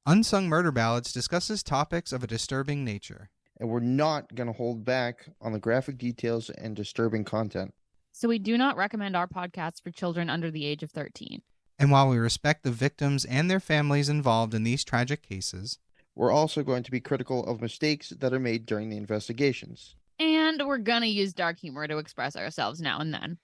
Unsung Murder Ballads discusses topics of a disturbing nature. And we're not going to hold back on the graphic details and disturbing content. So we do not recommend our podcast for children under the age of 13. And while we respect the victims and their families involved in these tragic cases, we're also going to be critical of mistakes that are made during the investigations. And we're going to use dark humor to express ourselves now and then.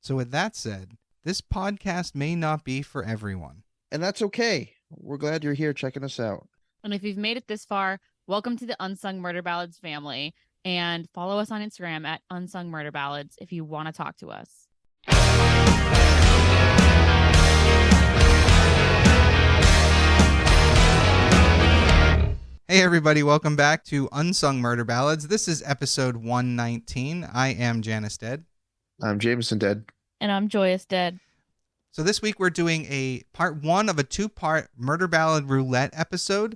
So with that said, this podcast may not be for everyone. And that's okay. We're glad you're here checking us out. And if you've made it this far, welcome to the Unsung Murder Ballads family. And follow us on Instagram at Unsung Murder Ballads if you want to talk to us. Hey everybody, welcome back to Unsung Murder Ballads. This is episode 119. I am Janus Dead. I'm Jameson Dead. And I'm Joyous Dead. So this week we're doing a part one of a two-part Murder Ballad Roulette episode.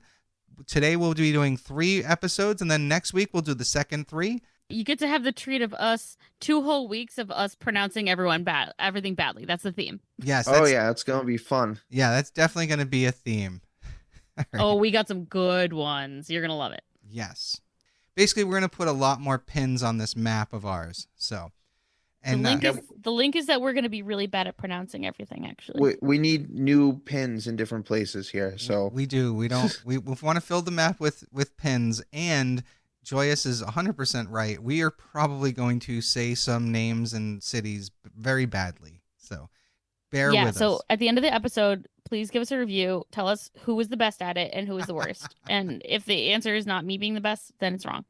Today we'll be doing 3 episodes, and then next week we'll do the second 3. You get to have the treat of us 2 whole weeks of us pronouncing everything badly. That's the theme. Yes. Oh yeah, it's going to be fun. Yeah, that's definitely going to be a theme. Right. Oh, we got some good ones. You're going to love it. Yes. Basically, we're going to put a lot more pins on this map of ours. So, and the link is that we're going to be really bad at pronouncing everything, actually. We need new pins in different places here. So we do. We don't. we want to fill the map with pins. And Joyous is 100% right. We are probably going to say some names and cities very badly. So bear with us. Yeah. So at the end of the episode, please give us a review. Tell us who was the best at it and who was the worst. And if the answer is not me being the best, then it's wrong.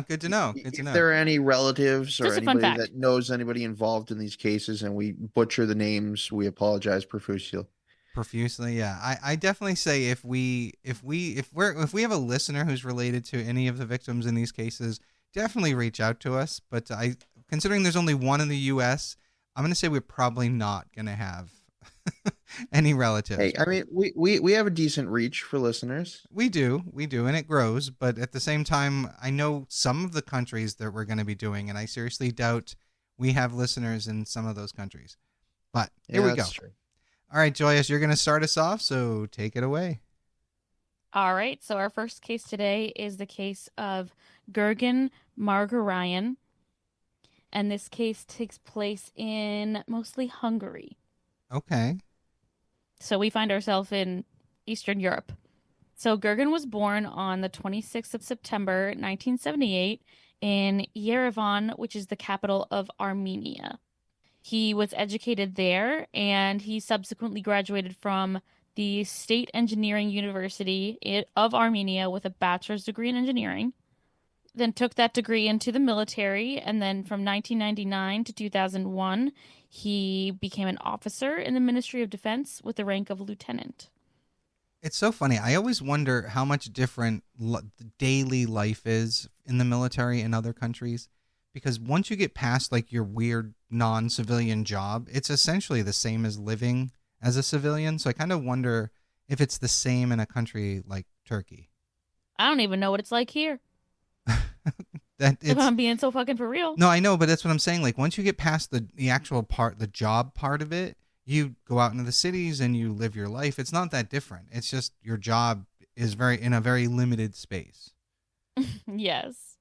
Good to know. Good to know. If there are any relatives or anybody that knows anybody involved in these cases and we butcher the names, we apologize profusely. Profusely, yeah. I definitely say if we have a listener who's related to any of the victims in these cases, definitely reach out to us. But considering there's only one in the U.S., I'm going to say we're probably not going to have any relatives. Hey, I mean, we have a decent reach for listeners. We do, and it grows. But at the same time, I know some of the countries that we're going to be doing, and I seriously doubt we have listeners in some of those countries. But here we go. True. All right, Joyous, you're going to start us off, so take it away. All right, so our first case today is the case of Gergen Margarian, and this case takes place in mostly Hungary. Okay. So we find ourselves in Eastern Europe. So Gergen was born on the 26th of September, 1978 in Yerevan, which is the capital of Armenia. He was educated there, and he subsequently graduated from the State Engineering University of Armenia with a bachelor's degree in engineering. Then took that degree into the military, and then from 1999 to 2001, he became an officer in the Ministry of Defense with the rank of lieutenant. It's so funny. I always wonder how much different daily life is in the military in other countries, because once you get past like your weird non-civilian job, it's essentially the same as living as a civilian. So I kind of wonder if it's the same in a country like Turkey. I don't even know what it's like here. If I'm being so fucking for real. No, I know, but that's what I'm saying. Like once you get past the actual part, the job part of it, you go out into the cities and you live your life. It's not that different. It's just your job is in a very limited space. Yes.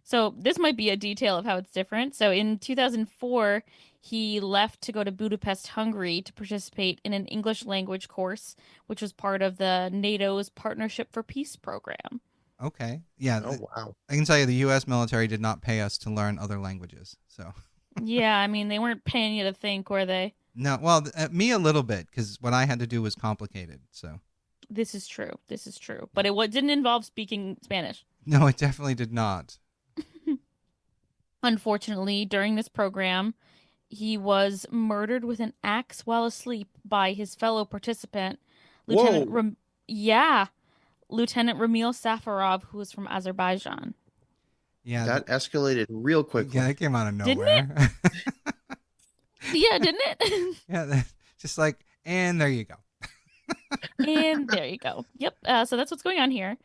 So this might be a detail of how it's different. So in 2004, he left to go to Budapest, Hungary to participate in an English language course, which was part of the NATO's Partnership for Peace program. Okay. Yeah. Oh, wow. I can tell you the U.S. military did not pay us to learn other languages. So. Yeah, I mean, they weren't paying you to think, were they? No. Well, me a little bit, because what I had to do was complicated. So. This is true. But it didn't involve speaking Spanish. No, it definitely did not. Unfortunately, during this program, he was murdered with an axe while asleep by his fellow participant, Lieutenant Ramil Safarov, who was from Azerbaijan. Yeah, that escalated real quickly. Yeah, it came out of nowhere. Didn't it? Yeah, didn't it? Yeah, just like, and there you go. And there you go. Yep. So that's what's going on here.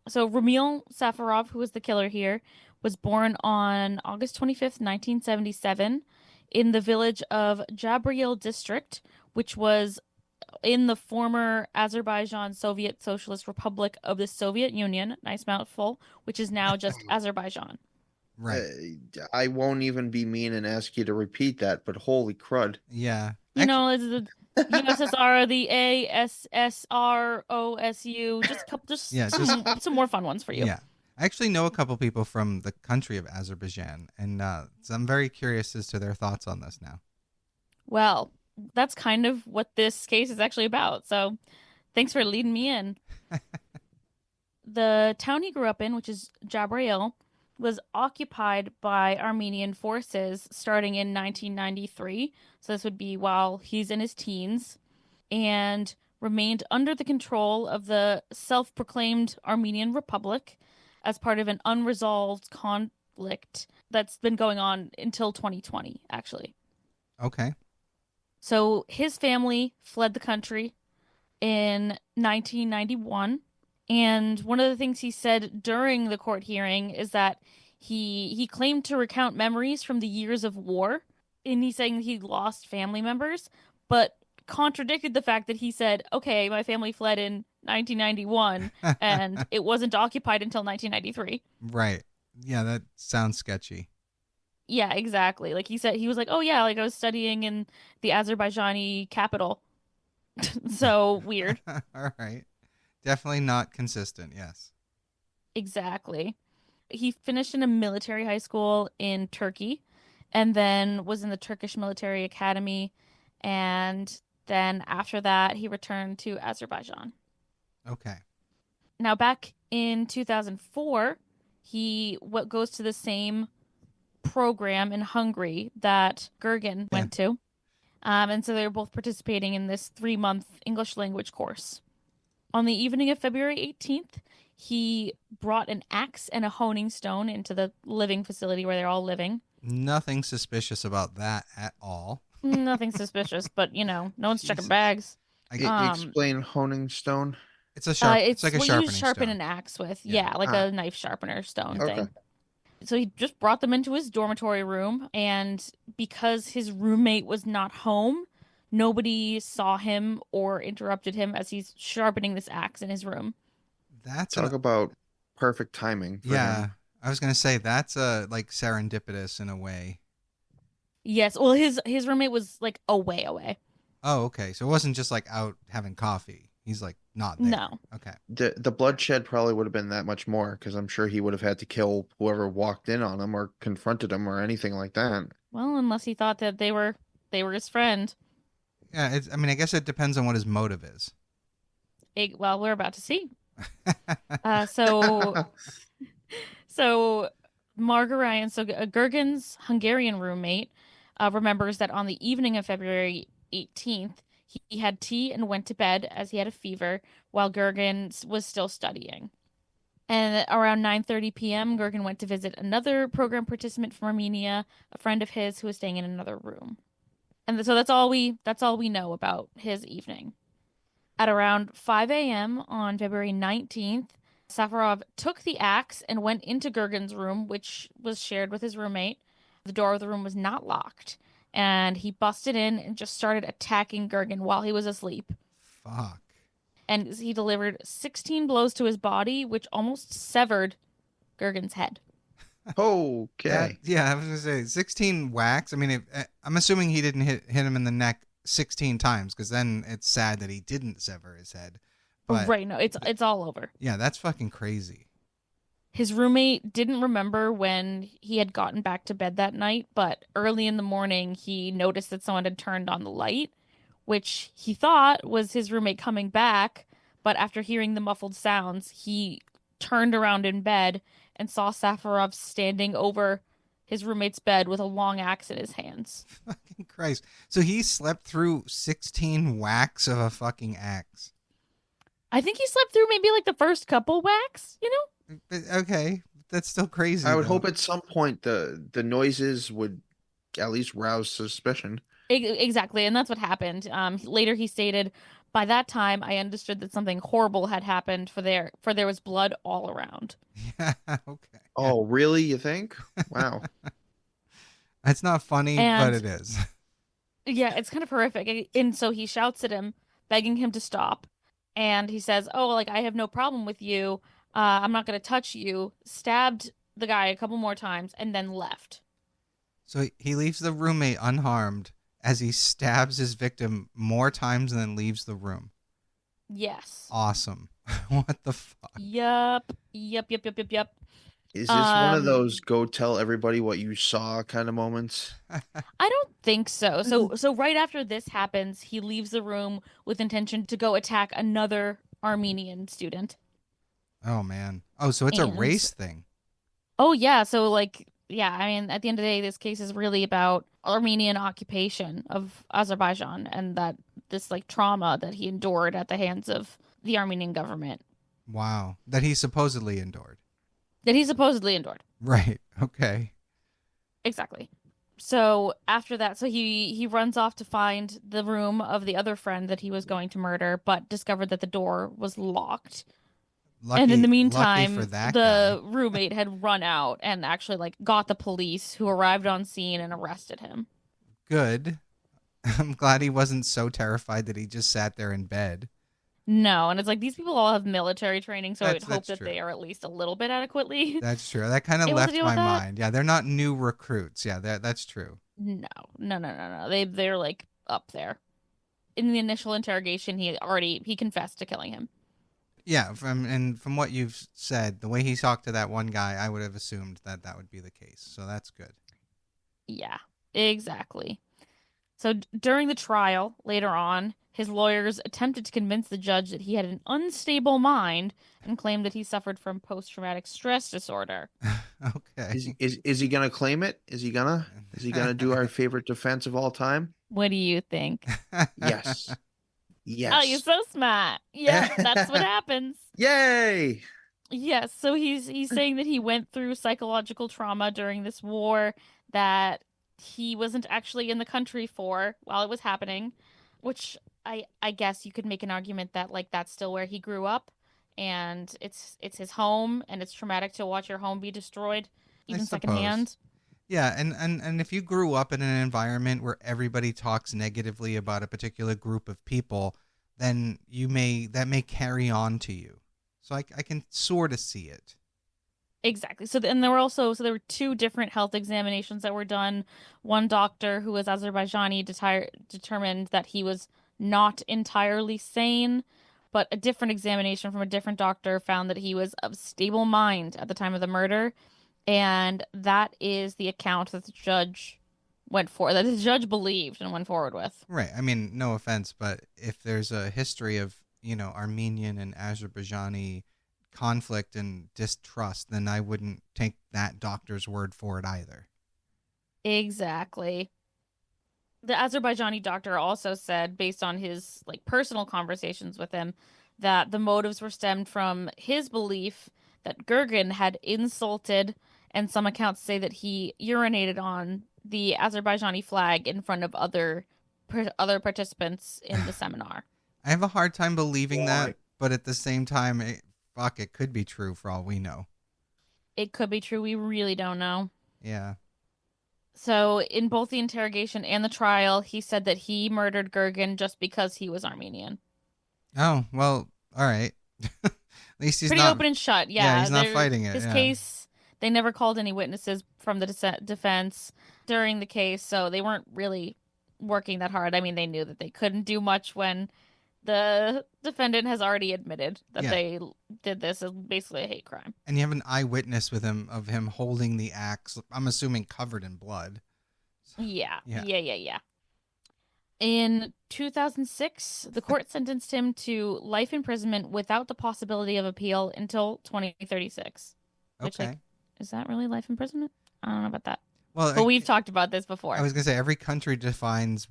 So Ramil Safarov, who was the killer here, was born on August 25th, 1977, in the village of Jabril district, which was in the former Azerbaijan Soviet Socialist Republic of the Soviet Union, nice mouthful, which is now just Azerbaijan. Right. I won't even be mean and ask you to repeat that, but holy crud. Yeah. You know, it's the USSR, the ASSROSU, some more fun ones for you. Yeah. I actually know a couple people from the country of Azerbaijan, and so I'm very curious as to their thoughts on this now. Well, that's kind of what this case is actually about. So thanks for leading me in. The town he grew up in, which is Jabrayil, was occupied by Armenian forces starting in 1993. So this would be while he's in his teens, and remained under the control of the self-proclaimed Armenian Republic as part of an unresolved conflict that's been going on until 2020, actually. Okay. So his family fled the country in 1991. And one of the things he said during the court hearing is that he claimed to recount memories from the years of war. And he's saying he lost family members, but contradicted the fact that he said, okay, my family fled in 1991 and it wasn't occupied until 1993. Right. Yeah, that sounds sketchy. Yeah, exactly. Like he said, he was like, oh yeah, like I was studying in the Azerbaijani capital. So weird. All right. Definitely not consistent, yes. Exactly. He finished in a military high school in Turkey and then was in the Turkish Military Academy. And then after that, he returned to Azerbaijan. Okay. Now, back in 2004, he goes to the same program in Hungary that Gergen went to. And so they were both participating in this 3-month English language course. On the evening of February 18th, he brought an axe and a honing stone into the living facility where they're all living. Nothing suspicious about that at all. Nothing suspicious, but, no one's checking bags. Explain honing stone. It's a sharp. It's like a sharpening you sharpen stone. An axe with. Yeah, like a knife sharpener stone thing. Okay. So he just brought them into his dormitory room, and because his roommate was not home, nobody saw him or interrupted him as he's sharpening this axe in his room. Talk about perfect timing. Him. I was gonna say that's like serendipitous in a way. Yes, well, his roommate was like away. Oh, okay. So it wasn't just like out having coffee. He's like not there. No. Okay. The bloodshed probably would have been that much more because I'm sure he would have had to kill whoever walked in on him or confronted him or anything like that. Well, unless he thought that they were his friend. Yeah, I guess it depends on what his motive is. Well, we're about to see. So Margarian, Gergen's Hungarian roommate, remembers that on the evening of February 18th, he had tea and went to bed as he had a fever while Gergen was still studying. And around 9:30 p.m., Gergen went to visit another program participant from Armenia, a friend of his who was staying in another room. And so that's all we know about his evening. At around 5 a.m. on February 19th, Safarov took the axe and went into Gergen's room, which was shared with his roommate. The door of the room was not locked, and he busted in and just started attacking Gergen while he was asleep. Fuck. And he delivered 16 blows to his body, which almost severed Gergen's head. Okay. I was gonna say 16 whacks. I mean, I'm assuming he didn't hit him in the neck 16 times, because then it's sad that he didn't sever his head. But, right, no, it's all over. Yeah, that's fucking crazy. His roommate didn't remember when he had gotten back to bed that night, but early in the morning he noticed that someone had turned on the light, which he thought was his roommate coming back, but after hearing the muffled sounds, he turned around in bed and saw Safarov standing over his roommate's bed with a long axe in his hands. Fucking Christ. So he slept through 16 whacks of a fucking axe. I think he slept through maybe like the first couple whacks, Okay, that's still crazy. I would hope at some point the noises would at least rouse suspicion. Exactly, and that's what happened. Later he stated, by that time I understood that something horrible had happened, for there was blood all around. Yeah, okay. Oh, really? You think? Wow. It's not funny, but it is. Yeah, it's kind of horrific. And so he shouts at him, begging him to stop. And he says, "Oh, like I have no problem with you. I'm not going to touch you." Stabbed the guy a couple more times and then left. So he leaves the roommate unharmed as he stabs his victim more times and then leaves the room. Yes. Awesome. What the fuck? Yup. Yup. Is this one of those go tell everybody what you saw kind of moments? I don't think so. So right after this happens, he leaves the room with intention to go attack another Armenian student. Oh, man. Oh, so it's a And race thing. oh yeah, so like yeah, I mean at the end of the day this case is really about Armenian occupation of Azerbaijan and that this like trauma that he endured at the hands of the Armenian government Wow. That he supposedly endured. that he supposedly endured. Right. Okay. Exactly. So after that, so he runs off to find the room of the other friend that he was going to murder, but discovered that the door was locked. And in the Lucky for meantime, that guy. the roommate had run out and actually like got the police who arrived on scene and arrested him. Good. I'm glad he wasn't so terrified that he just sat there in bed. No, and it's like these people all have military training, so I would hope That's that true. they are at least a little bit adequately That's true. That kind of able to left deal my with that. mind. Yeah, they're not new recruits. Yeah, that's true. No. They're like up there. In the initial interrogation, he confessed to killing him. Yeah, from what you've said, the way he talked to that one guy, I would have assumed that that would be the case. So that's good. Yeah, exactly. So during the trial, later on, his lawyers attempted to convince the judge that he had an unstable mind and claimed that he suffered from post-traumatic stress disorder. Okay. Is he gonna claim it? Is he gonna do our favorite defense of all time? What do you think? Yes. Oh, you're Yes. so smart. Yep, that's what happens. Yay! Yes, so he's saying that he went through psychological trauma during this war that he wasn't actually in the country for while it was happening, which I guess you could make an argument that like that's still where he grew up and it's his home and it's traumatic to watch your home be destroyed I even suppose. secondhand. Yeah, and if you grew up in an environment where everybody talks negatively about a particular group of people, then that may carry on to you. So I can sort of see it. Exactly. And there were two different health examinations that were done. One doctor who was Azerbaijani determined that he was not entirely sane, but a different examination from a different doctor found that he was of stable mind at the time of the murder, and that is the account that the judge believed and went forward with. Right. I mean, no offense, but if there's a history of, Armenian and Azerbaijani conflict and distrust, then I wouldn't take that doctor's word for it either. Exactly. The Azerbaijani doctor also said, based on his like personal conversations with him, that the motives were stemmed from his belief that Gurgen had insulted, and some accounts say that he urinated on the Azerbaijani flag in front of other participants in the seminar. I have a hard time believing Why? that, but at the same time, it could be true for all we know. It could be true. We really don't know. Yeah. So, in both the interrogation and the trial, he said that he murdered Gurgen just because he was Armenian. Oh, well, all right. At least he's Pretty not. open and shut. Yeah, he's not fighting it. His Yeah. case, they never called any witnesses from the defense during the case, so they weren't really working that hard. I mean, they knew that they couldn't do much when the defendant has already admitted that Yeah. they did this as basically a hate crime. And you have an eyewitness with him of him holding the axe. I'm assuming covered in blood. So, Yeah. Yeah. In 2006, the court sentenced him to life imprisonment without the possibility of appeal until 2036. Which, Okay. like, is that really life imprisonment? I don't know about that. Well, But we've talked about this before. I was gonna say every country defines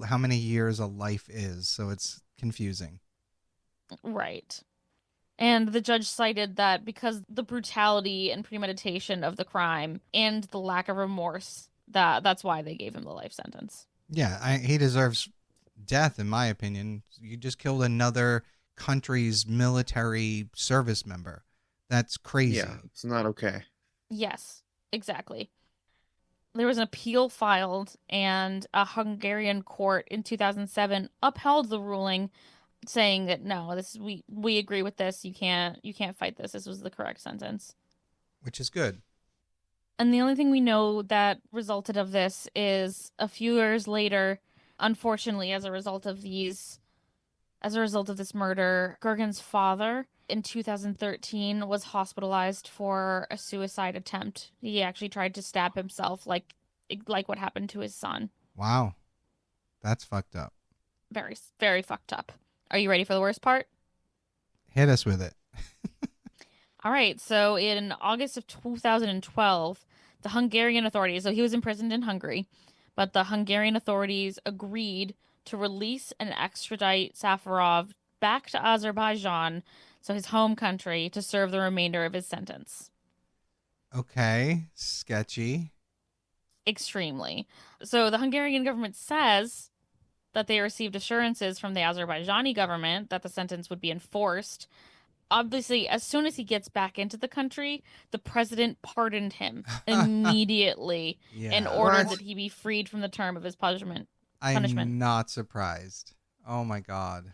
how many years a life is, so it's confusing. Right. And the judge cited that because the brutality and premeditation of the crime and the lack of remorse, that's why they gave him the life sentence. Yeah, he deserves death, in my opinion. You just killed another country's military service member. That's crazy. Yeah, it's not okay. Yes, exactly. There was an appeal filed, and a Hungarian court in 2007 upheld the ruling, saying that no, this is, we agree with this. You can't fight this. This was the correct sentence. Which is good. And the only thing we know that resulted of this is a few years later, unfortunately, as a result of this murder, Gergen's father in 2013 was hospitalized for a suicide attempt. He actually tried to stab himself like what happened to his son. Wow. That's fucked up. Very, very fucked up. Are you ready for the worst part? Hit us with it. All right, so in August of 2012, the Hungarian authorities, so he was imprisoned in Hungary, but the Hungarian authorities agreed to release and extradite Safarov back to Azerbaijan, so his home country, to serve the remainder of his sentence. Okay. Sketchy. Extremely. So the Hungarian government says that they received assurances from the Azerbaijani government that the sentence would be enforced. Obviously, as soon as he gets back into the country, the president pardoned him immediately and Yeah. ordered What? that he be freed from the term of his punishment. I'm not surprised. Oh my God.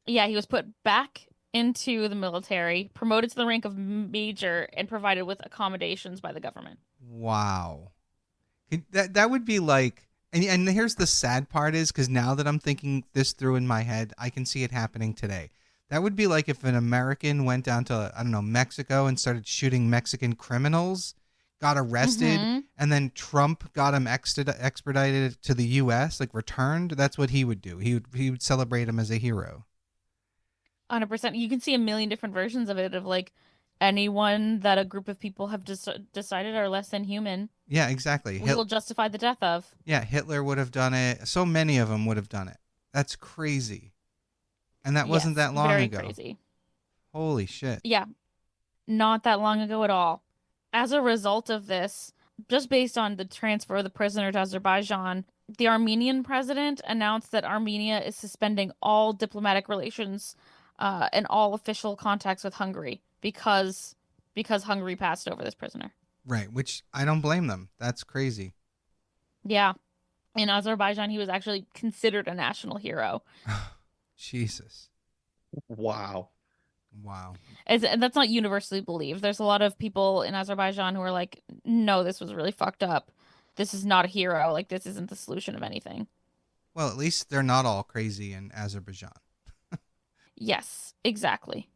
Yeah, he was put back into the military, promoted to the rank of major, and provided with accommodations by the government. Wow. That would be like, and here's the sad part is, because now that I'm thinking this through in my head, I can see it happening today. That would be like if an American went down to, I don't know, Mexico and started shooting Mexican criminals, got arrested, and then Trump got him expedited to the U.S., like returned. That's what he would do. He would celebrate him as a hero. 100%. You can see a million different versions of it, of like anyone that a group of people have decided are less than human. Yeah, exactly. We will justify the death of. Yeah, Hitler would have done it. So many of them would have done it. That's crazy. And that wasn't Yes, that long very ago. crazy. Holy shit. Yeah, not that long ago at all. As a result of this, just based on the transfer of the prisoner to Azerbaijan, the Armenian president announced that Armenia is suspending all diplomatic relations and all official contacts with Hungary because Hungary passed over this prisoner. Right, which I don't blame them. That's crazy. Yeah. In Azerbaijan, he was actually considered a national hero. Jesus. Wow. Wow. And that's not universally believed. There's a lot of people in Azerbaijan who are like, no, this was really fucked up. This is not a hero. Like, this isn't the solution of anything. Well, at least they're not all crazy in Azerbaijan. Yes, exactly.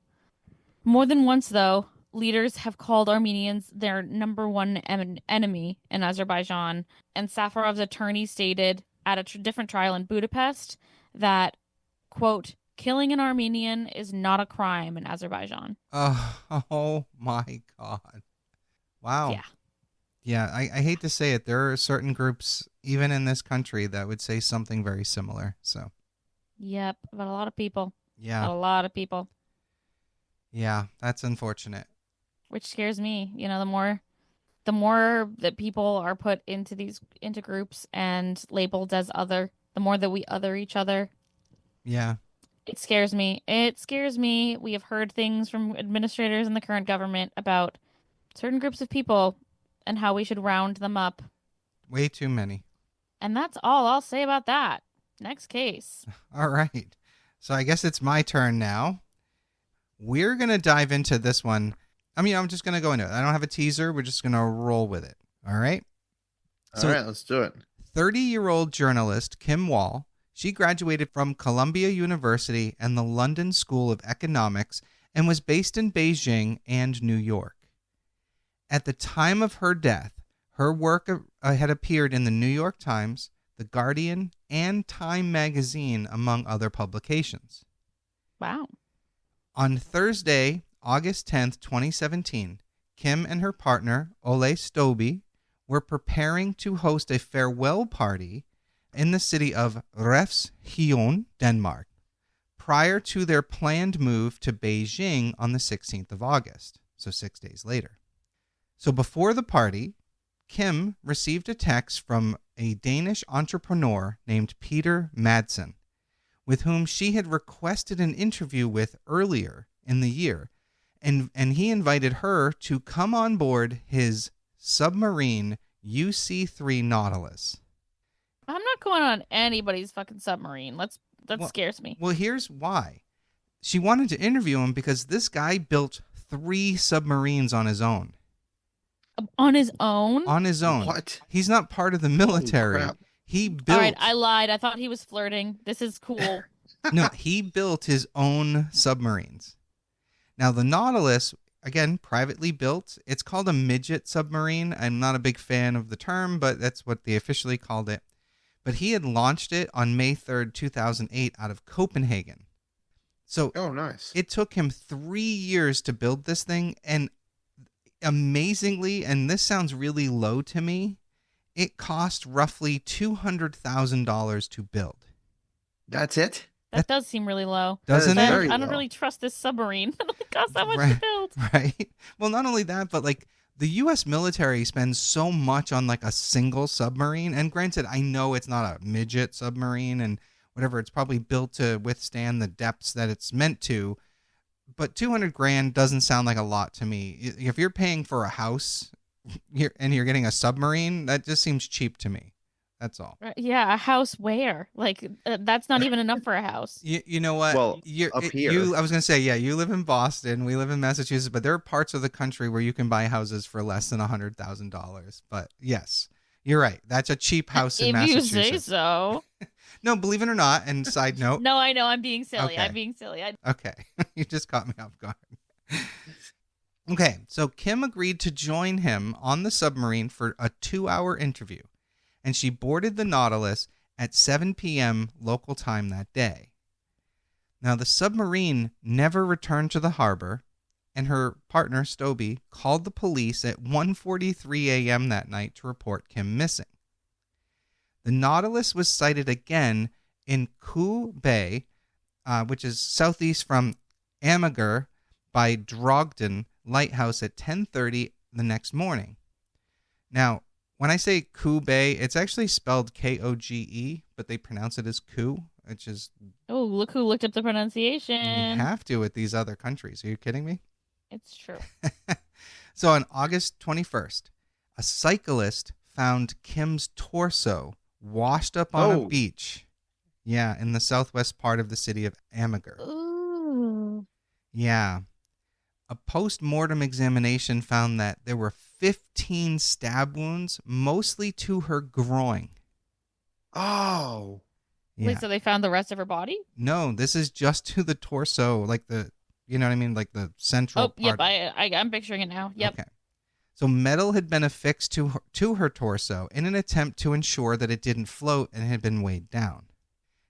More than once, though, leaders have called Armenians their number one enemy in Azerbaijan. And Safarov's attorney stated at a different trial in Budapest that, quote, killing an Armenian is not a crime in Azerbaijan. Oh my God. Wow. Yeah. Yeah, I hate to say it. There are certain groups, even in this country, that would say something very similar. So, Yep, but a lot of people. yeah. A lot of people. Yeah, that's unfortunate. Which scares me. You know, the more that people are put into groups and labeled as other, the more that we other each other. Yeah. It scares me. It scares me. We have heard things from administrators in the current government about certain groups of people and how we should round them up. Way too many. And that's all I'll say about that. Next case. All right. So I guess it's my turn now. We're going to dive into this one. I mean, I'm just going to go into it. I don't have a teaser. We're just going to roll with it. All right. All right, let's do it. 30-year-old journalist Kim Wall, she graduated from Columbia University and the London School of Economics and was based in Beijing and New York. At the time of her death, her work had appeared in the New York Times, The Guardian, and Time magazine, among other publications. Wow. On Thursday, August 10th, 2017, Kim and her partner, Ole Stobbe, were preparing to host a farewell party in the city of Refshalevsk, Denmark, prior to their planned move to Beijing on the 16th of August, so 6 days later. So before the party, Kim received a text from a Danish entrepreneur named Peter Madsen, with whom she had requested an interview with earlier in the year, and he invited her to come on board his submarine UC-3 Nautilus. I'm not going on anybody's fucking submarine. That scares me. Well, here's why. She wanted to interview him because this guy built 3 submarines on his own. On his own? On his own. What? He's not part of the military. crap. He built. All right, I lied. I thought he was flirting. This is cool. No, he built his own submarines. Now, the Nautilus, again, privately built. It's called a midget submarine. I'm not a big fan of the term, but that's what they officially called it. But he had launched it on May 3rd, 2008 out of Copenhagen. So Oh, nice. it took him 3 years to build this thing. And amazingly, and this sounds really low to me, it cost roughly $200,000 to build. That's it? That does seem really low. Doesn't That is it? very I don't low. really trust this submarine. It costs that much Right. to build. Right. Well, not only that, but like the U.S. military spends so much on like a single submarine. And granted, I know it's not a midget submarine and whatever. It's probably built to withstand the depths that it's meant to. But $200,000 doesn't sound like a lot to me. If you're paying for a house and you're getting a submarine, that just seems cheap to me. That's all. Yeah, a house where? Like, that's not even enough for a house. You know what? Well, You're, up here. I was going to say, yeah, you live in Boston. We live in Massachusetts, but there are parts of the country where you can buy houses for less than $100,000. But yes, you're right. That's a cheap house in If you Massachusetts. say so. No, believe it or not. And side note. No, I know. I'm being silly. Okay. I'm being silly. Okay. You just caught me off guard. Okay. So Kim agreed to join him on the submarine for a 2-hour interview. And she boarded the Nautilus at 7 p.m. local time that day. Now, the submarine never returned to the harbor, and her partner, Stobie, called the police at 1:43 a.m. that night to report Kim missing. The Nautilus was sighted again in Koo Bay, which is southeast from Amager, by Drogden Lighthouse at 10:30 the next morning. Now, when I say Koo Bay, it's actually spelled Koge, but they pronounce it as Koo, which is... Oh, look who looked up the You pronunciation. have to with these other countries. Are you kidding me? It's true. So on August 21st, a cyclist found Kim's torso washed up on a Oh. beach. Yeah, in the southwest part of the city of Amager. Ooh. Yeah. A post-mortem examination found that there were 15 stab wounds, mostly to her groin. Oh. Yeah. Wait, so they found the rest of her body? No, this is just to the torso, like the, you know what I mean? Like the central Oh, part. yep. I'm picturing it now. Yep. Okay. So metal had been affixed to her torso in an attempt to ensure that it didn't float and had been weighed down.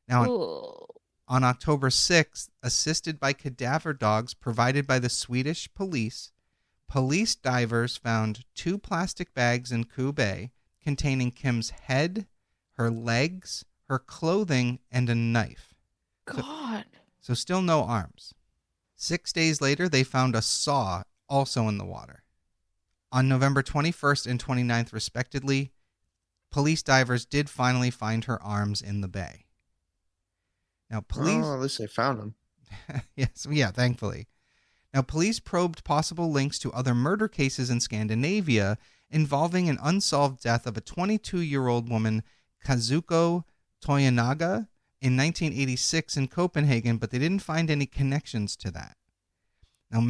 Now, Ooh. on October 6th, assisted by cadaver dogs provided by the Swedish police divers found 2 plastic bags in Koo Bay containing Kim's head, her legs, her clothing, and a knife. God. So still no arms. 6 days later, they found a saw also in the water. On November 21st and 29th, respectively, police divers did finally find her arms in the bay. Now, police... Oh, at least they found him. Yes, yeah, thankfully. Now, police probed possible links to other murder cases in Scandinavia involving an unsolved death of a 22-year-old woman, Kazuko Toyonaga, in 1986 in Copenhagen, but they didn't find any connections to that. Now,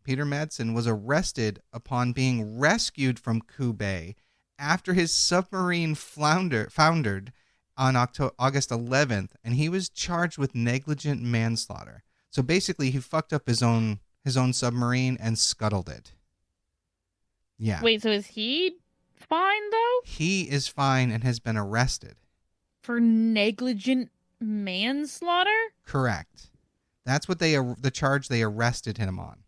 Peter Madsen, was arrested upon being rescued from Koo Bay after his submarine foundered on August 11th, and he was charged with negligent manslaughter. So basically, he fucked up his own submarine and scuttled it. Yeah. Wait, so is he fine, though? He is fine and has been arrested. For negligent manslaughter? Correct. That's what the charge they arrested him on.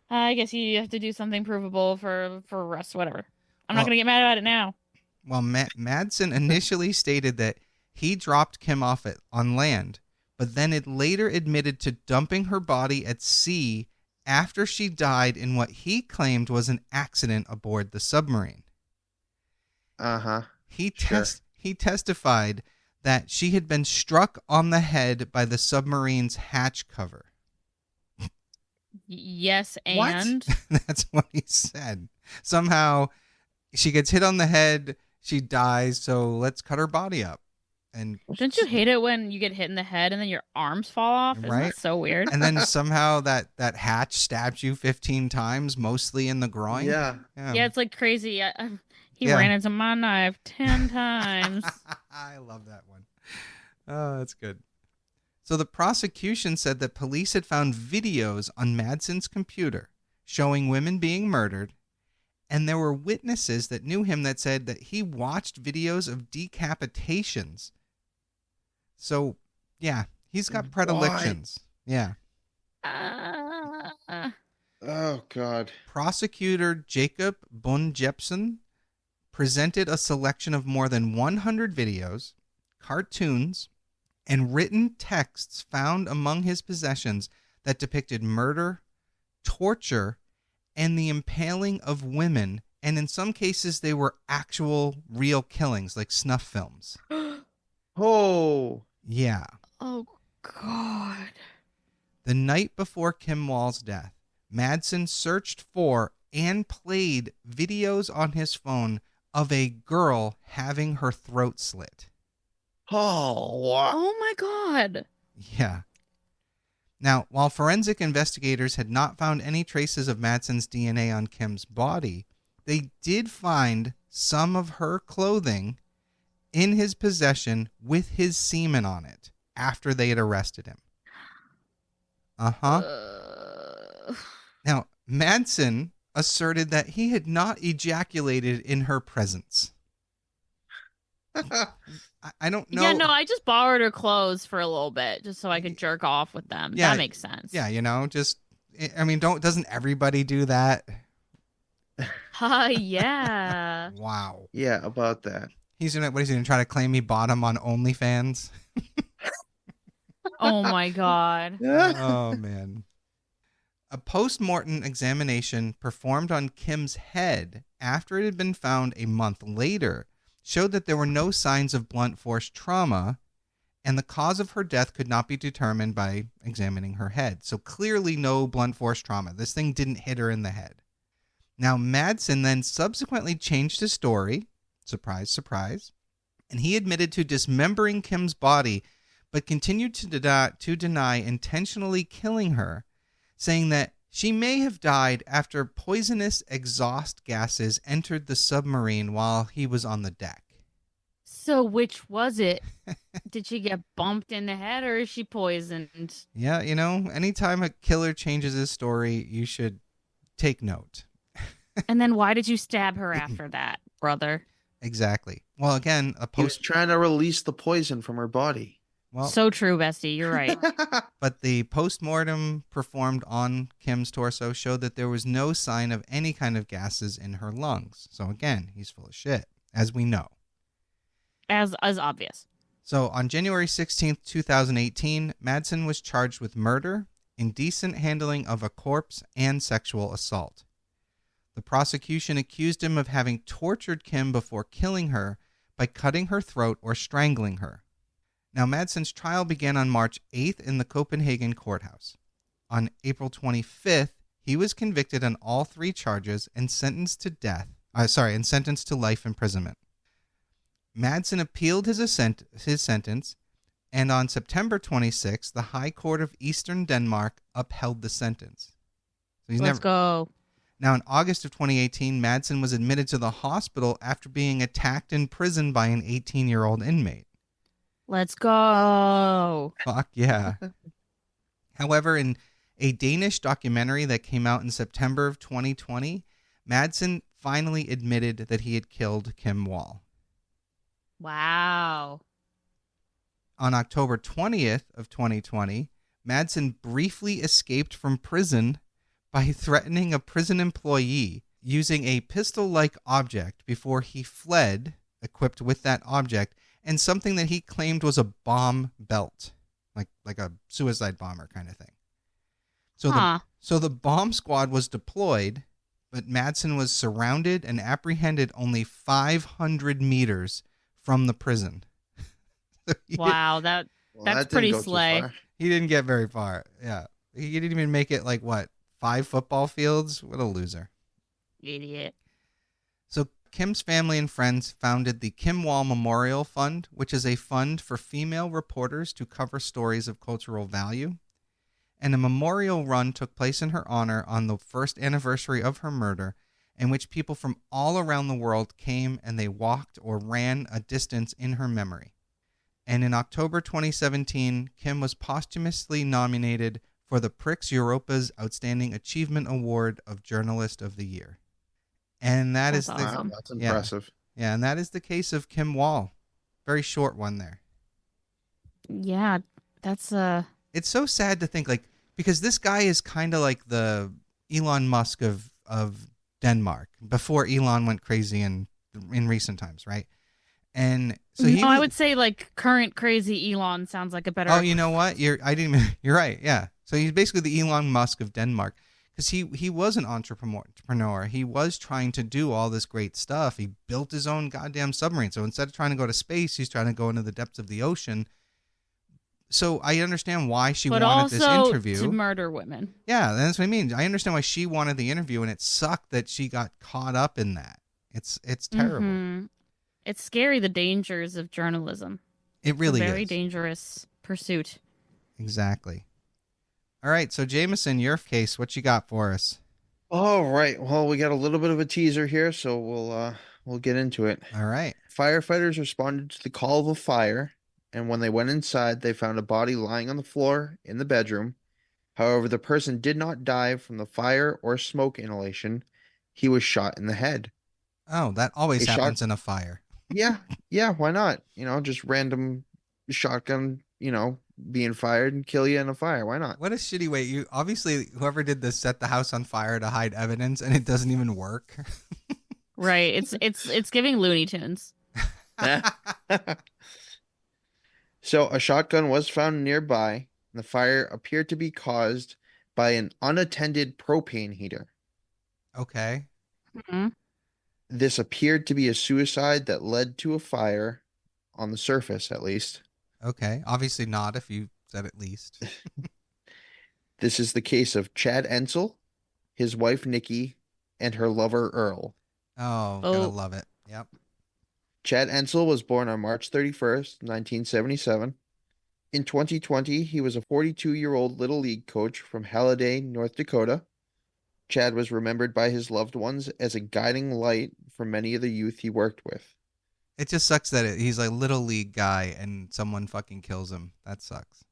I guess you have to do something provable for arrest, whatever. I'm not Well- going to get mad about it now. Well, Madsen initially stated that he dropped Kim off on land, but then it later admitted to dumping her body at sea after she died in what he claimed was an accident aboard the submarine. Uh-huh. He Sure. testified that she had been struck on the head by the submarine's hatch cover. Yes, What? and That's what he said. Somehow she gets hit on the head, she dies, so let's cut her body up. And Don't you hate it when you get hit in the head and then your arms fall off? Isn't Right? that so weird? and then somehow that hatch stabs you 15 times, mostly in the groin. Yeah. Yeah, it's like crazy. He Yeah. ran into my knife 10 times. I love that one. Oh, that's good. So the prosecution said that police had found videos on Madsen's computer showing women being murdered, and there were witnesses that knew him that said that he watched videos of decapitations. So, yeah, he's got predilections. Yeah. Oh, God. Prosecutor Jacob Bund-Jepsen presented a selection of more than 100 videos, cartoons, and written texts found among his possessions that depicted murder, torture, and the impaling of women. And in some cases, they were actual real killings, like snuff films. Oh. Yeah. Oh, God. The night before Kim Wall's death, Madsen searched for and played videos on his phone of a girl having her throat slit. Oh, my God. Yeah. Now, while forensic investigators had not found any traces of Madsen's DNA on Kim's body, they did find some of her clothing in his possession with his semen on it after they had arrested him. Now, Madsen asserted that he had not ejaculated in her presence. I don't know. Yeah, no, I just borrowed her clothes for a little bit just so I could jerk off with them. Yeah, that makes sense. Yeah, doesn't everybody do that? Yeah. Wow. Yeah, about that. He's gonna try to claim he bought him on OnlyFans? Oh my God. Oh man. A post-mortem examination performed on Kim's head after it had been found a month later showed that there were no signs of blunt force trauma, and the cause of her death could not be determined by examining her head. So clearly no blunt force trauma. This thing didn't hit her in the head. Now, Madsen then subsequently changed his story. Surprise, surprise. And he admitted to dismembering Kim's body, but continued to deny intentionally killing her, saying that she may have died after poisonous exhaust gases entered the submarine while he was on the deck. So which was it? Did she get bumped in the head or is she poisoned? Yeah, anytime a killer changes his story, you should take note. And then why did you stab her after that, brother? Exactly. Well, again, He was trying to release the poison from her body. Well, so true, bestie. You're right. But the postmortem performed on Kim's torso showed that there was no sign of any kind of gases in her lungs. So again, he's full of shit, as we know. As obvious. So on January 16th, 2018, Madsen was charged with murder, indecent handling of a corpse, and sexual assault. The prosecution accused him of having tortured Kim before killing her by cutting her throat or strangling her. Now, Madsen's trial began on March 8th in the Copenhagen courthouse. On April 25th, he was convicted on all three charges and sentenced to life imprisonment. Madsen appealed his sentence, and on September 26th, the High Court of Eastern Denmark upheld the sentence. So Let's go. Now, in August of 2018, Madsen was admitted to the hospital after being attacked in prison by an 18-year-old inmate. Let's go. Fuck yeah. However, in a Danish documentary that came out in September of 2020, Madsen finally admitted that he had killed Kim Wall. Wow. On October 20th of 2020, Madsen briefly escaped from prison by threatening a prison employee using a pistol-like object before he fled, equipped with that object, and something that he claimed was a bomb belt, like a suicide bomber kind of thing. So the bomb squad was deployed, but Madsen was surrounded and apprehended only 500 meters from the prison. Wow, that's pretty slay. He didn't get very far. Yeah. He didn't even make it 5 football fields? What a loser. Idiot. So Kim's family and friends founded the Kim Wall Memorial Fund, which is a fund for female reporters to cover stories of cultural value. And a memorial run took place in her honor on the first anniversary of her murder, in which people from all around the world came and they walked or ran a distance in her memory. And in October 2017, Kim was posthumously nominated for the Prix Europa's Outstanding Achievement Award of Journalist of the Year. And That's the awesome. Wow, that's impressive. yeah, and that is the case of Kim Wall. Very short one there. Yeah, that's It's so sad to think, like, because this guy is kind of like the Elon Musk of Denmark before Elon went crazy in recent times, right? And so no, I would say like current crazy Elon sounds like a better. Oh, you know what? You're right. Yeah. So he's basically the Elon Musk of Denmark, because he was an entrepreneur. He was trying to do all this great stuff. He built his own goddamn submarine. So instead of trying to go to space, he's trying to go into the depths of the ocean. So I understand why she but wanted this also interview. to murder women. Yeah, that's what I mean. I understand why she wanted the interview, and it sucked that she got caught up in that. It's terrible. Mhm. It's scary, the dangers of journalism. It really It's a very is. dangerous pursuit. Exactly. All right, so Jameson, your case, what you got for us? All right. Well, we got a little bit of a teaser here, so we'll get into it. All right. Firefighters responded to the call of a fire, and when they went inside, they found a body lying on the floor in the bedroom. However, the person did not die from the fire or smoke inhalation. He was shot in the head. Oh, that always A shot- happens in a fire. Yeah, why not? Just random shotgun, being fired and kill you in a fire. Why not? What a shitty way. You obviously, whoever did this set the house on fire to hide evidence, and it doesn't even work. Right. It's giving Looney Tunes. So a shotgun was found nearby, and the fire appeared to be caused by an unattended propane heater. Okay. Mhm. This appeared to be a suicide that led to a fire, on the surface at least. Okay. Obviously not if you said at least. This is the case of Chad Ensel, his wife Nikki, and her lover Earl. Oh, gotta Oh. love it. Yep. Chad Ensel was born on March 31st, 1977. In 2020, he was a 42-year-old Little League coach from Halliday, North Dakota. Chad was remembered by his loved ones as a guiding light for many of the youth he worked with. It just sucks that he's a little league guy and someone fucking kills him. That sucks.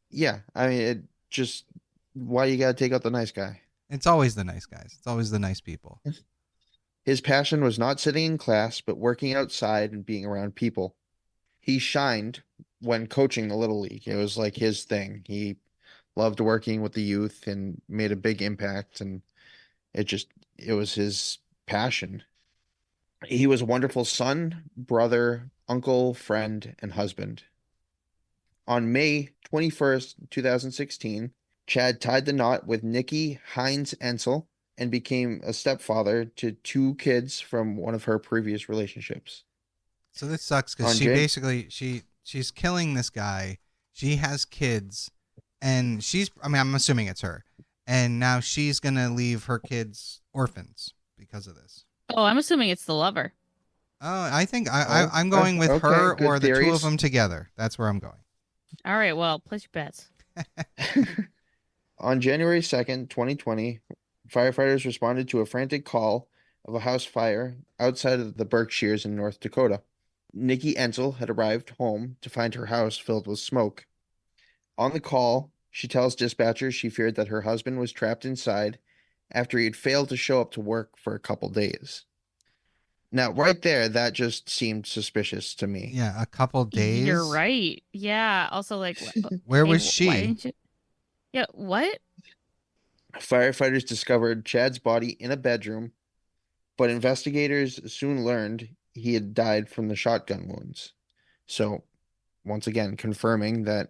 Yeah, I mean, it just, why you gotta take out the nice guy? It's always the nice guys. It's always the nice people. His passion was not sitting in class, but working outside and being around people. He shined when coaching the Little League. It was like his thing. He loved working with the youth and made a big impact, and it was his passion. He was a wonderful son, brother, uncle, friend, and husband. On May 21st, 2016, Chad tied the knot with Nikki Hines Ensel and became a stepfather to 2 kids from one of her previous relationships. So this sucks because she's killing this guy. She has kids, and I'm assuming it's her, and now she's gonna leave her kids orphans because of this. Oh, I'm assuming it's the lover. Oh, I think I'm going with okay, her good or the two theories. of them together. That's where I'm going. All right, well, place your bets. On January 2nd, 2020, firefighters responded to a frantic call of a house fire outside of the Berkshires in North Dakota. Nikki Ensel had arrived home to find her house filled with smoke. On the call, she tells dispatchers she feared that her husband was trapped inside after he had failed to show up to work for a couple days. Now, right there, that just seemed suspicious to me. Yeah, a couple days. You're right. Yeah. Also, like, Where hey, was why she? didn't you... Yeah. What? Firefighters discovered Chad's body in a bedroom, but investigators soon learned he had died from the shotgun wounds. So, once again, confirming that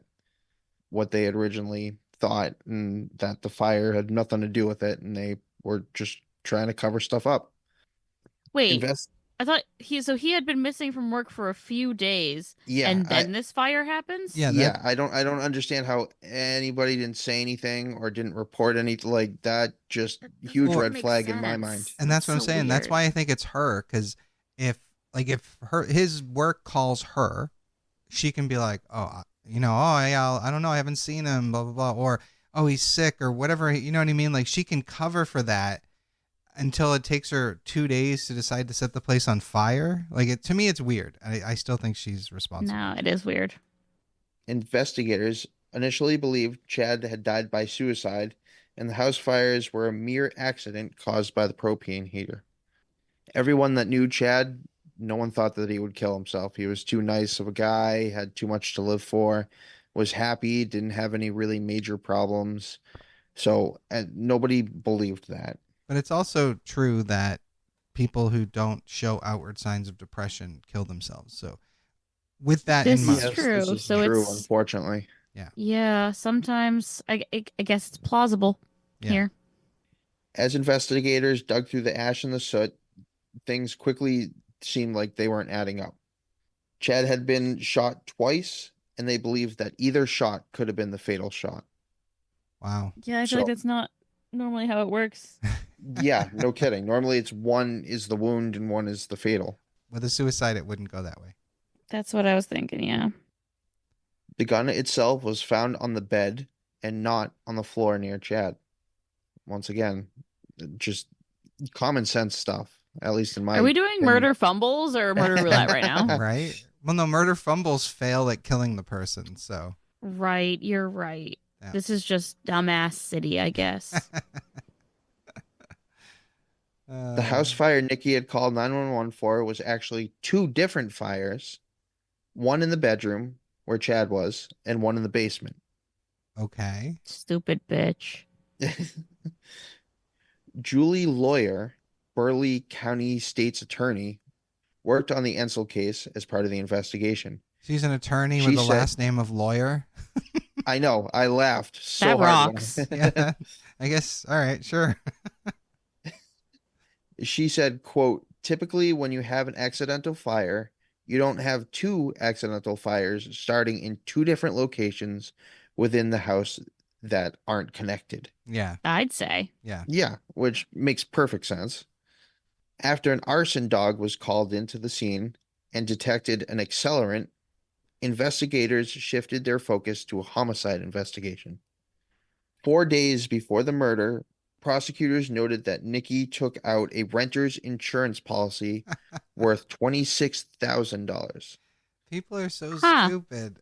what they had originally thought, and that the fire had nothing to do with it, and they were just trying to cover stuff up. Wait. I thought he had been missing from work for a few days, Yeah, and then this fire happens. Yeah, yeah, I don't understand how anybody didn't say anything or didn't report anything like that. Just That huge Well, doesn't red make flag in my mind. sense. and that's what I'm so saying. That's weird. why I think it's her, because if his work calls her, she can be like, oh, yeah, I don't know, I haven't seen him, blah blah blah, or oh, he's sick or whatever. You know what I mean? Like she can cover for that until it takes her 2 days to decide to set the place on fire. Like to me, it's weird. I still think she's responsible. No, it is weird. Investigators initially believed Chad had died by suicide, and the house fires were a mere accident caused by the propane heater. Everyone that knew Chad, no one thought that he would kill himself. He was too nice of a guy, had too much to live for, was happy, didn't have any really major problems. So, and nobody believed that. But it's also true that people who don't show outward signs of depression kill themselves. So with that in This is mind, Yes, this true. is So true, it's unfortunately. yeah. Sometimes I guess it's plausible yeah. here. As investigators dug through the ash and the soot, things quickly seemed like they weren't adding up. Chad had been shot twice, and they believed that either shot could have been the fatal shot. Wow. Yeah, I feel So, like that's not normally how it works. yeah, no kidding. Normally it's one is the wound and one is the fatal. With a suicide, it wouldn't go that way. That's what I was thinking. Yeah. The gun itself was found on the bed and not on the floor near Chad. Once again, just common sense stuff, at least in my Are we doing opinion. murder fumbles or murder roulette right now? Right? Well, no, murder fumbles fail at killing the person. So Right. You're right. Yeah. This is just dumbass city, I guess. The house fire Nikki had called 911 for was actually two different fires, one in the bedroom where Chad was, and one in the basement. Okay. Stupid bitch. Julie Lawyer, Burleigh County State's attorney, worked on the Ensel case as part of the investigation. She's an attorney She with the said- last name of Lawyer. I know, I laughed so That hard. when rocks. Yeah. I guess. All right. Sure. She said, quote, typically when you have an accidental fire, you don't have two accidental fires starting in two different locations within the house that aren't connected. Yeah. I'd say. Yeah. Yeah, which makes perfect sense. After an arson dog was called into the scene and detected an accelerant, investigators shifted their focus to a homicide investigation. 4 days before the murder, prosecutors noted that Nikki took out a renter's insurance policy worth $26,000. People are so Huh. stupid.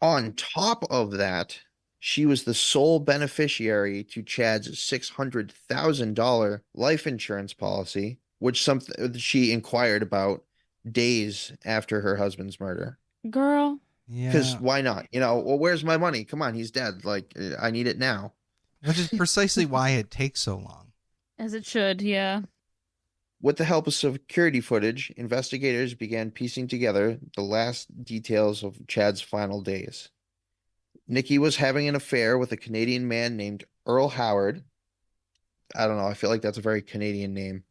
On top of that, she was the sole beneficiary to Chad's $600,000 life insurance policy, which she inquired about days after her husband's murder. Girl. Because Yeah. why not? Well, where's my money? Come on, he's dead. Like, I need it now. Which is precisely why it takes so long. As it should, yeah. With the help of security footage, investigators began piecing together the last details of Chad's final days. Nikki was having an affair with a Canadian man named Earl Howard. I don't know. I feel like that's a very Canadian name.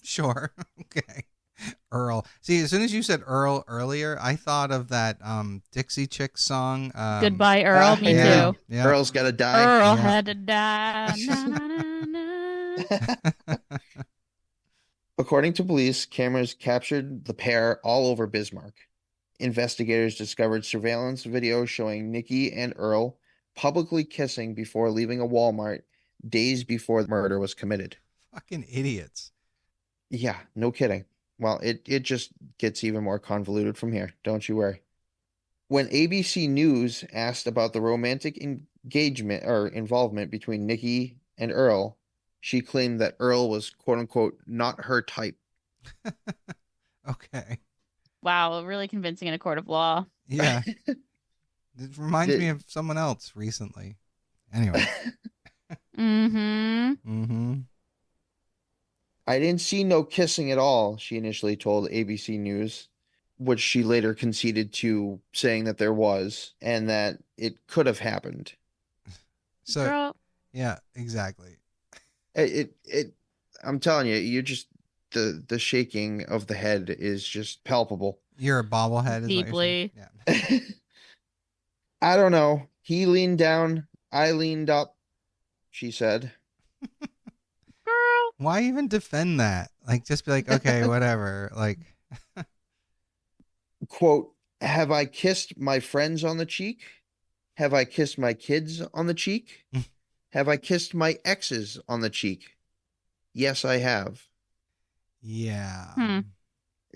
Sure. Okay. Earl. See, as soon as you said Earl earlier, I thought of that Dixie Chicks song. Goodbye, Earl. Me Yeah. too. Yeah. Earl's got to die. Earl Yeah. had to die. Na, na, na, na. According to police, cameras captured the pair all over Bismarck. Investigators discovered surveillance video showing Nikki and Earl publicly kissing before leaving a Walmart days before the murder was committed. Fucking idiots. Yeah, no kidding. Well, it just gets even more convoluted from here. Don't you worry. When ABC News asked about the romantic engagement or involvement between Nikki and Earl, she claimed that Earl was quote unquote not her type. Okay. Wow, really convincing in a court of law. Yeah. It reminds me of someone else recently. Anyway. Mm-hmm. Mm-hmm. I didn't see no kissing at all, she initially told ABC News, which she later conceded to, saying that there was and that it could have happened. So Girl. yeah, exactly. I'm telling you, the shaking of the head is just palpable. You're a bobblehead, is what you're saying? Deeply. Yeah. I don't know. He leaned down, I leaned up, she said. Girl. Why even defend that? Like, just be like, okay, whatever. Like, Quote, have I kissed my friends on the cheek? Have I kissed my kids on the cheek? Have I kissed my exes on the cheek? Yes, I have. yeah.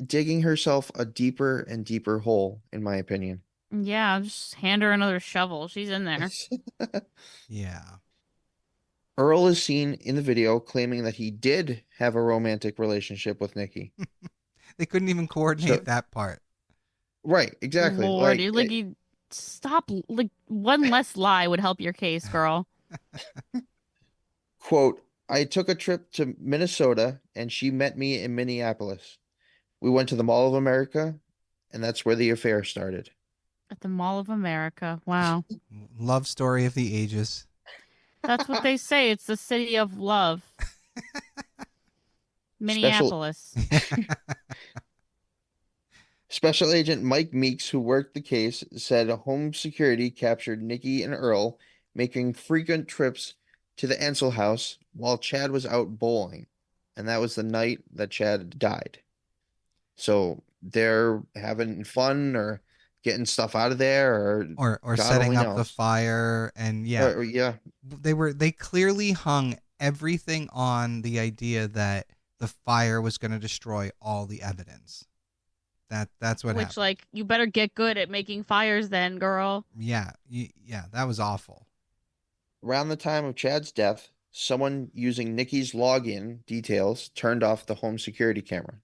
Digging herself a deeper and deeper hole, in my opinion. Yeah, just hand her another shovel. She's in there. Yeah. Earl is seen in the video claiming that he did have a romantic relationship with Nikki. They couldn't even coordinate So- that part. Right, exactly. Lord, you stop. Like, one less lie would help your case, girl. Quote, I took a trip to Minnesota and she met me in Minneapolis. We went to the Mall of America, and that's where the affair started. At the Mall of America. Wow. Love story of the ages. That's what they say. It's the city of love. Minneapolis. Special Agent Mike Meeks, who worked the case, said home security captured Nikki and Earl making frequent trips to the Ansel house while Chad was out bowling. And that was the night that Chad died. So they're having fun or getting stuff out of there or God setting only up the knows. fire, and yeah, Yeah. they clearly hung everything on the idea that the fire was going to destroy all the evidence. That's what Which, happened. like, you better get good at making fires then, girl. Yeah, yeah, that was awful. Around the time of Chad's death, someone using Nikki's login details turned off the home security camera.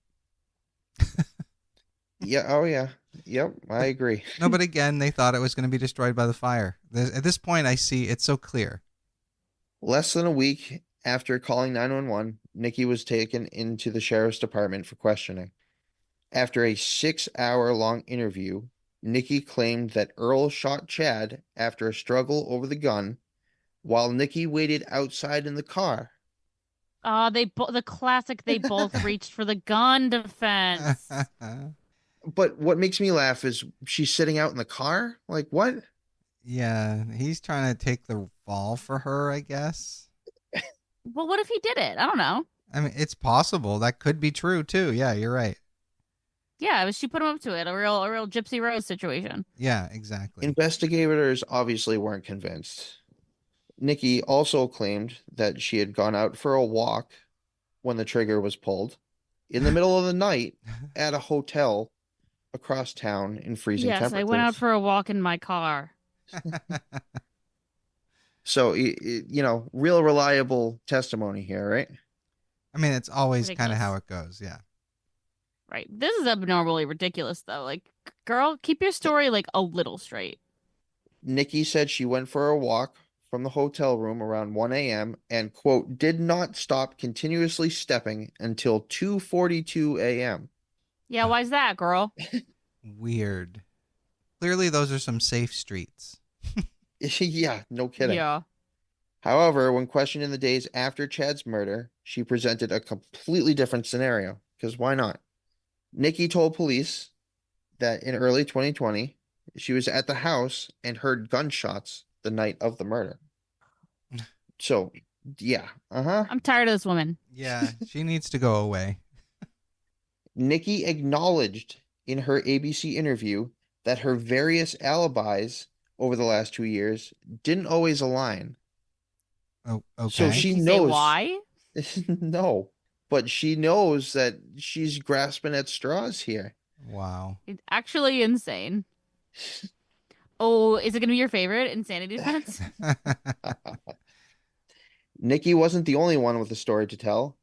Yeah, oh yeah. Yep, I agree. No, but again, they thought it was going to be destroyed by the fire. At this point, I see it's so clear. Less than a week after calling 911, Nikki was taken into the sheriff's department for questioning. After a 6-hour-long interview, Nikki claimed that Earl shot Chad after a struggle over the gun, while Nikki waited outside in the car. The classic, they both reached for the gun defense. But what makes me laugh is she's sitting out in the car? Like, what? Yeah, he's trying to take the fall for her, I guess. Well, what if he did it? I don't know. I mean, it's possible. That could be true, too. Yeah, you're right. Yeah, she put him up to it. A real Gypsy Rose situation. Yeah, exactly. Investigators obviously weren't convinced. Nikki also claimed that she had gone out for a walk when the trigger was pulled in the middle of the night at a hotel across town in freezing Yes, temperatures. I went out for a walk in my car. So, real reliable testimony here, right? I mean, it's always kind of Ridiculous. how it goes. Yeah. Right. This is abnormally ridiculous, though. Like, girl, keep your story, like, a little straight. Nikki said she went for a walk from the hotel room around 1 a.m. and, quote, did not stop continuously stepping until 2:42 a.m. Yeah, why's that, girl? Weird. Clearly, those are some safe streets. Yeah, no kidding. Yeah. However, when questioned in the days after Chad's murder, she presented a completely different scenario, because why not? Nikki told police that in early 2020, she was at the house and heard gunshots the night of the murder. So, yeah, I'm tired of this woman. Yeah, she needs to go away. Nikki acknowledged in her ABC interview that her various alibis over the last 2 years didn't always align. Oh, okay. So she Did she knows say why? No, but she knows that she's grasping at straws here. Wow. It's actually insane. Oh, is it going to be your favorite insanity defense? Nikki wasn't the only one with a story to tell.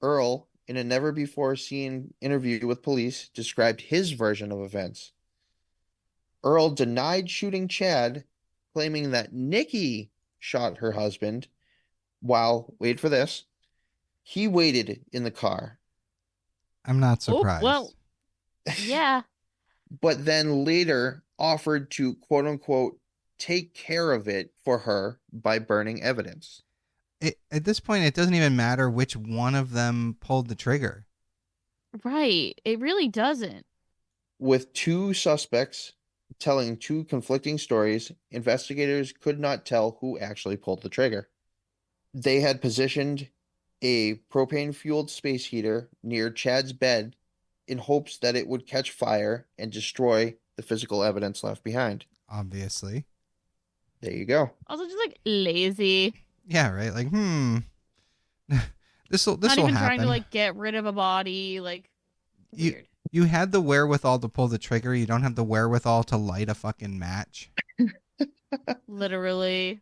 Earl, in a never-before-seen interview with police, described his version of events. Earl denied shooting Chad, claiming that Nikki shot her husband while, wait for this, he waited in the car. I'm not surprised. Oh, well, yeah. But then later offered to, quote unquote, take care of it for her by burning evidence. At this point, it doesn't even matter which one of them pulled the trigger. Right. It really doesn't. With two suspects telling two conflicting stories, investigators could not tell who actually pulled the trigger. They had positioned a propane-fueled space heater near Chad's bed in hopes that it would catch fire and destroy the physical evidence left behind. Obviously. There you go. Also, just like lazy. Yeah, right. Like, this'll Not even trying to happen. like get rid of a body. Like, You weird. you had the wherewithal to pull the trigger. You don't have the wherewithal to light a fucking match. Literally.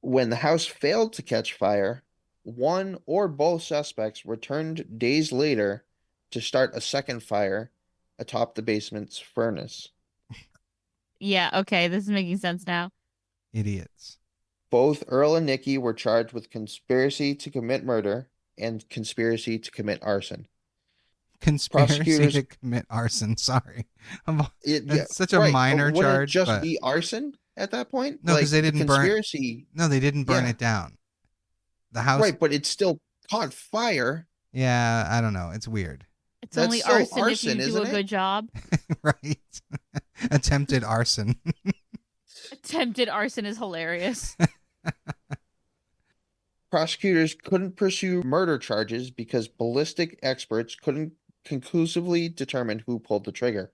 When the house failed to catch fire, one or both suspects returned days later to start a second fire atop the basement's furnace. Yeah, okay, this is making sense now. Idiots. Both Earl and Nikki were charged with conspiracy to commit murder and conspiracy to commit arson. Conspiracy Prosecutors- to commit arson. Sorry. Yeah, It's such a right, minor but wouldn't it charge, just but be arson at that point? No, 'cause they the didn't burn- conspiracy. no, they didn't burn Yeah. it down. The house. Right, but it still caught fire. Yeah, I don't know. It's weird. It's That's only still arson if you arson, do isn't a it? good job. Right. Attempted arson. Attempted arson is hilarious. Prosecutors couldn't pursue murder charges because ballistic experts couldn't conclusively determine who pulled the trigger.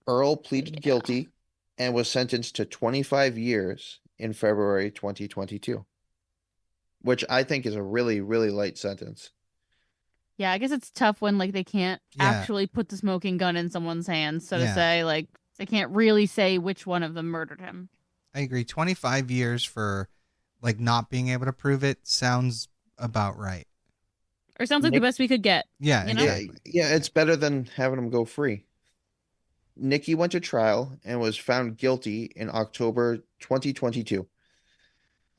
Earl pleaded Yeah. guilty and was sentenced to 25 years in February 2022, which I think is a really, really light sentence. Yeah, I guess it's tough when like they can't Yeah. actually put the smoking gun in someone's hands, so to Yeah. say, like they can't really say which one of them murdered him. I agree. 25 years for like not being able to prove it sounds about right. Or sounds like the Nick- best we could get. Yeah, You know? exactly. Yeah, it's better than having him go free. Nikki went to trial and was found guilty in October 2022.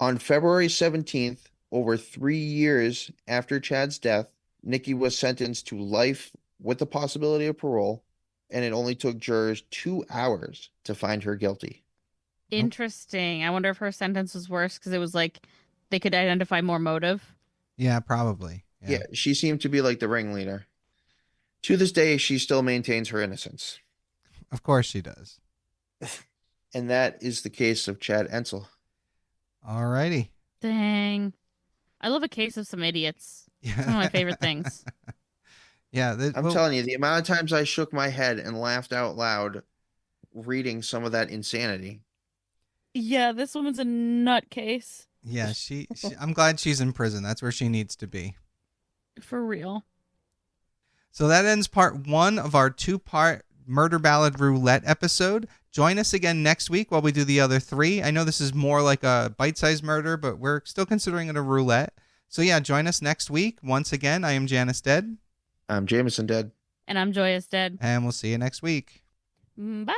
On February 17th, over 3 years after Chad's death, Nikki was sentenced to life with the possibility of parole, and it only took jurors 2 hours to find her guilty. Interesting. I wonder if her sentence was worse because it was like they could identify more motive. Yeah, probably. Yeah, she seemed to be like the ringleader. To this day, she still maintains her innocence. Of course she does. And that is the case of Chad Ensel. Alrighty. Dang. I love a case of some idiots. Yeah. It's one of my favorite things. Yeah. I'm telling you, the amount of times I shook my head and laughed out loud reading some of that insanity. Yeah, this woman's a nutcase. Yeah, I'm glad she's in prison. That's where she needs to be. For real. So that ends part 1 of our 2-part Murder Ballad Roulette episode. Join us again next week while we do the other 3. I know this is more like a bite-sized murder, but we're still considering it a roulette. So yeah, join us next week. Once again, I am Janus Dead. I'm Jameson Dead. And I'm Joyous Dead. And we'll see you next week. Bye.